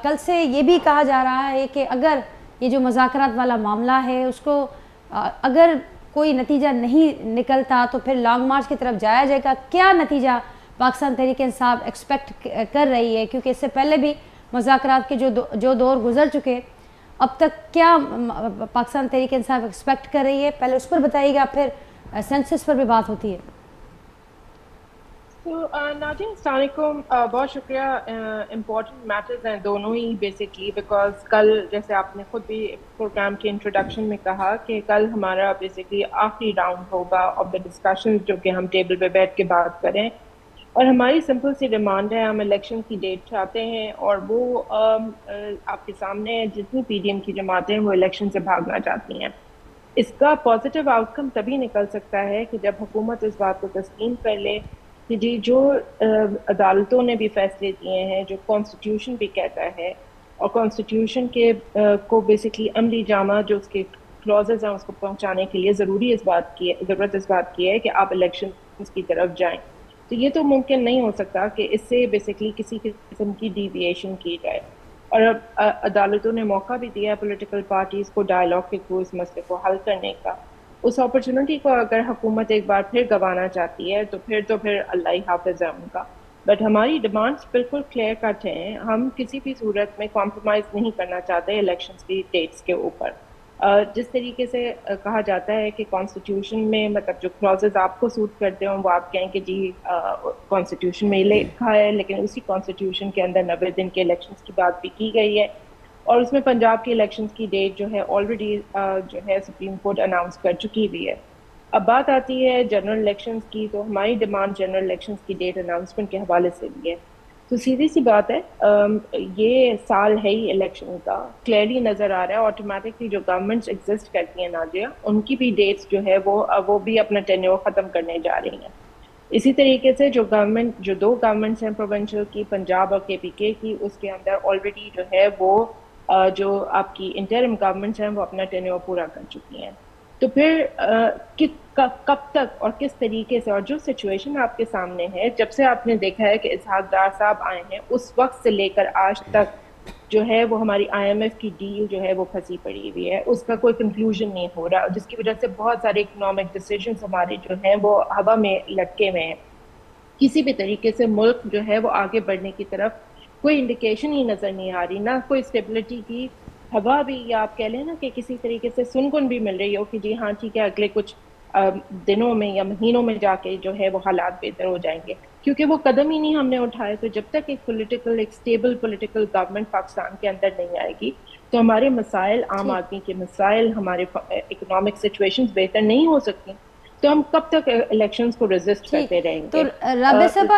کل سے یہ بھی کہا جا رہا ہے کہ اگر یہ جو مذاکرات والا معاملہ ہے اس کو اگر کوئی نتیجہ نہیں نکلتا تو پھر لانگ مارچ کی طرف جایا جائے گا. کیا نتیجہ پاکستان تحریک انصاف ایکسپیکٹ کر رہی ہے؟ کیونکہ اس سے پہلے بھی مذاکرات کے جو دور گزر چکے، اب تک کیا پاکستان تحریک انصاف ایکسپیکٹ کر رہی ہے؟ پہلے اس پر بتائیے گا، پھر سینسس پر بھی بات ہوتی ہے. ناجی السلام علیکم. بہت شکریہ. امپورٹنٹ میٹرز ہیں دونوں ہی بیسکلی، بیکاز کل جیسے آپ نے خود بھی پروگرام کے انٹروڈکشن میں کہا کہ کل ہمارا بیسکلی آخری راؤنڈ ہوگا آف دا ڈسکشن، جو کہ ہم ٹیبل پہ بیٹھ کے بات کریں. اور ہماری سمپل سی ڈیمانڈ ہے، ہم الیکشن کی ڈیٹ چاہتے ہیں، اور وہ آپ کے سامنے جتنی پی ڈی ایم کی جماعتیں وہ الیکشن سے بھاگنا چاہتی ہیں. اس کا پازیٹیو آؤٹ کم تبھی نکل سکتا ہے کہ جب حکومت اس بات کو تسلیم کر لے کہ جی جو عدالتوں نے بھی فیصلے دیے ہیں، جو کانسٹیٹیوشن بھی کہتا ہے، اور کانسٹیٹیوشن کے کو بیسکلی عملی جامہ جو اس کے کلوزز ہیں اس کو پہنچانے کے لیے ضرورت اس بات کی ہے کہ آپ الیکشن کی طرف جائیں. تو یہ تو ممکن نہیں ہو سکتا کہ اس سے بیسکلی کسی قسم کی ڈیویشن کی جائے. اور اب عدالتوں نے موقع بھی دیا ہے پولیٹیکل پارٹیز کو ڈائلاگ کے تھرو اس مسئلے کو حل کرنے کا. اس اپرچونٹی کو اگر حکومت ایک بار پھر گنوانا چاہتی ہے تو پھر اللہ ہی حافظ ہے ان کا. بٹ ہماری ڈیمانڈس بالکل کلیئر کٹ ہیں. ہم کسی بھی صورت میں کمپرومائز نہیں کرنا چاہتے الیکشنز کی ڈیٹس کے اوپر. جس طریقے سے کہا جاتا ہے کہ کانسٹیٹیوشن میں مطلب جو کلوزز آپ کو سوٹ کرتے ہوں وہ آپ کہیں کہ جی کانسٹیٹیوشن میں لکھا ہے، لیکن اسی کانسٹیٹیوشن کے اندر 90 دن کے الیکشنز کی بات بھی کی گئی ہے، اور اس میں پنجاب کے الیکشنز کی ڈیٹ جو ہے آلریڈی جو ہے سپریم کورٹ اناؤنس کر چکی بھی ہے. اب بات آتی ہے جنرل الیکشنز کی، تو ہماری ڈیمانڈ جنرل الیکشنز کی ڈیٹ اناؤنسمنٹ کے حوالے سے بھی ہے. تو سیدھی سی بات ہے، یہ سال ہے ہی الیکشن کا، کلیئرلی نظر آ رہا ہے. آٹومیٹکلی جو گورنمنٹس ایگزسٹ کرتی ہیں ناجیہ، ان کی بھی ڈیٹس جو ہے وہ بھی اپنا ٹینیور ختم کرنے جا رہی ہیں. اسی طریقے سے جو دو گورنمنٹس ہیں پروونشل کی، پنجاب اور کے پی کے کی، اس کے اندر آلریڈی جو ہے وہ جو آپ کی انٹرم گورنمنٹس ہیں وہ اپنا ٹینیور پورا کر چکی ہیں. تو پھر کب تک اور کس طریقے سے، اور جو سچویشن آپ کے سامنے ہے، جب سے آپ نے دیکھا ہے کہ اسحاق ڈار صاحب آئے ہیں اس وقت سے لے کر آج تک جو ہے وہ ہماری آئی ایم ایف کی ڈیل جو ہے وہ پھنسی پڑی ہوئی ہے، اس کا کوئی کنکلوژن نہیں ہو رہا، جس کی وجہ سے بہت سارے اکنامک ڈیسیجنز ہمارے جو ہیں وہ ہوا میں لٹکے ہوئے ہیں. کسی بھی طریقے سے ملک جو ہے وہ آگے بڑھنے کی طرف کوئی انڈیکیشن ہی نظر نہیں آ رہی، نہ کوئی اسٹیبلٹی کی ہوا بھی، یا آپ کہہ لیں نا کہ کسی طریقے سے سنگن بھی مل رہی ہو کہ جی ہاں ٹھیک ہے اگلے کچھ دنوں میں یا مہینوں میں جا کے جو ہے وہ حالات بہتر ہو جائیں گے، کیونکہ وہ قدم ہی نہیں ہم نے اٹھائے. تو جب تک ایک اسٹیبل پولیٹیکل گورنمنٹ پاکستان کے اندر نہیں آئے گی تو ہمارے مسائل، عام آدمی کے مسائل، ہمارے اکنامک سچویشنز بہتر نہیں ہو سکتی. تو ہم کب تک الیکشنز کو ریزسٹ کرتے رہیں گے؟ تو رابعہ صاحبہ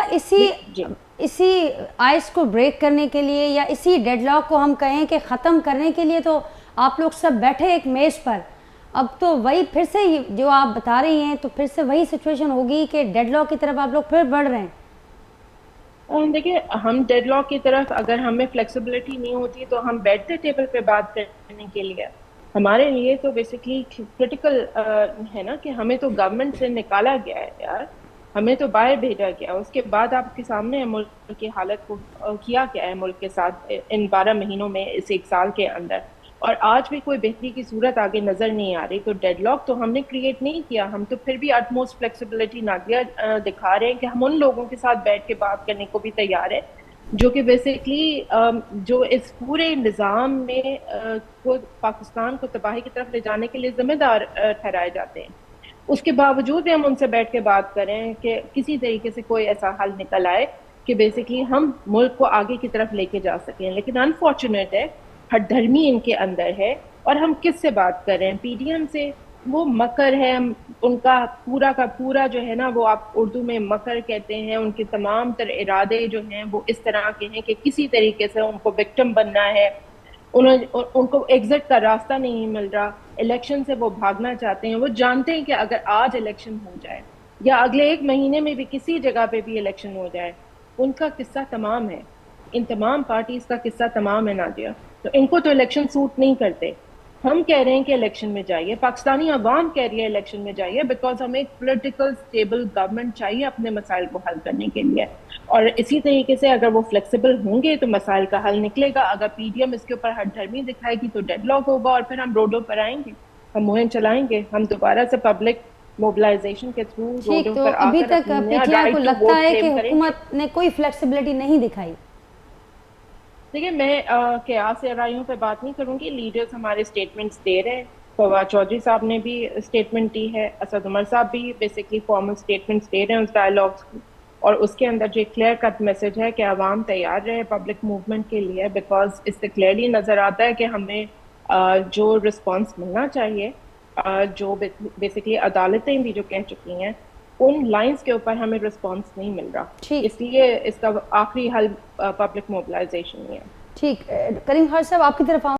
اسی آئس کو بریک کرنے کے لیے یا اسی ڈیڈ لاک کو ہم کہیں کہ ختم کرنے کے لیے تو آپ لوگ سب بیٹھے ایک میز پر. اب تو وہی پھر سے جو آپ بتا رہی ہیں تو پھر سے وہی سچویشن ہوگی کہ ڈیڈ لاک کی طرف آپ لوگ پھر بڑھ رہے ہیں. دیکھیں، ہم ڈیڈ لاک کی طرف اگر ہمیں فلیکسیبلٹی نہیں ہوتی تو ہم بیٹھتے ٹیبل پہ بات کرنے کے لیے. ہمارے لیے تو بیسکلی کرٹیکل ہے نا کہ ہمیں تو گورنمنٹ سے نکالا گیا ہے یار، ہمیں تو باہر بھیجا گیا. اس کے بعد آپ کے سامنے ملک کی حالت کو کیا کیا ہے ملک کے ساتھ ان 12 مہینوں میں، اس ایک سال کے اندر، اور آج بھی کوئی بہتری کی صورت آگے نظر نہیں آ رہی. تو ڈیڈ لاک تو ہم نے کریٹ نہیں کیا، ہم تو پھر بھی اٹموسٹ فلیکسیبلٹی نادیہ دکھا رہے ہیں کہ ہم ان لوگوں کے ساتھ بیٹھ کے بات کرنے کو بھی تیار ہے جو کہ بیسکلی جو اس پورے نظام میں پاکستان کو تباہی کی طرف لے جانے کے لیے ذمہ دار ٹھہرائے جاتے ہیں. اس کے باوجود بھی ہم ان سے بیٹھ کے بات کریں کہ کسی طریقے سے کوئی ایسا حل نکل آئے کہ بیسکلی ہم ملک کو آگے کی طرف لے کے جا سکیں. لیکن انفارچونیٹ ہے، ہٹ دھرمی ان کے اندر ہے، اور ہم کس سے بات کر رہے ہیں؟ پی ڈی ایم سے. وہ مکر ہے ان کا پورا جو ہے نا، وہ آپ اردو میں مکر کہتے ہیں. ان کے تمام تر ارادے جو ہیں وہ اس طرح کے ہیں کہ کسی طریقے سے ان کو وکٹم بننا ہے، ان کو ایگزٹ کا راستہ نہیں مل رہا، الیکشن سے وہ بھاگنا چاہتے ہیں. وہ جانتے ہیں کہ اگر آج الیکشن ہو جائے یا اگلے ایک مہینے میں بھی کسی جگہ پہ بھی الیکشن ہو جائے، ان کا قصہ تمام ہے، ان تمام پارٹیز کا قصہ تمام ہے نادیہ. تو ان کو تو الیکشن سوٹ نہیں کرتے. ہم کہہ رہے ہیں کہ الیکشن میں جائیے, پاکستانی عوام کہہ رہی ہے الیکشن میں جائیے, بیکاز ہمیں ایک پولیٹیکل اسٹیبل گورنمنٹ چاہیے اپنے مسائل کو حل کرنے کے لیے. اور اسی طریقے سے اگر وہ فلیکسیبل ہوں گے تو مسائل کا حل نکلے گا. اگر پی ڈی ایم اس کے اوپر ہٹ دھرمی دکھائے گی تو ڈیڈ لاک ہوگا, اور پھر ہم روڈوں پر آئیں گے, ہم مہم چلائیں گے, ہم دوبارہ سے پبلک موبلائزیشن کے تھرو روڈوں تو پر آ ابھی کر تک پی اپنا ٹی آئی کو رائٹ ٹو لگتا ووٹ ہے کہ کلیم کریں گے. حکومت نے کوئی فلیکسیبلٹی نہیں دکھائی. دیکھیے میں قیاس رائیوں پہ بات نہیں کروں گی, لیڈرز ہمارے اسٹیٹمنٹس دے رہے ہیں. فواد چودھری صاحب نے بھی اسٹیٹمنٹ دی ہے, اسد عمر صاحب بھی بیسکلی فارمل اسٹیٹمنٹس دے رہے ہیں اس ڈائلاگس کی, اور اس کے اندر جو کلیئر کٹ میسج ہے کہ عوام تیار رہے پبلک موومنٹ کے لیے, بیکاز اس سے کلیئرلی نظر آتا ہے کہ ہمیں جو رسپانس ملنا چاہیے, جو بیسکلی عدالتیں بھی جو کہہ چکی ہیں, ان لائنز کے اوپر ہمیں رسپانس نہیں مل رہا. اس لیے اس کا آخری حل پبلک موبلائزیشن ہی ہے. ٹھیک, کریم خان صاحب آپ کی طرف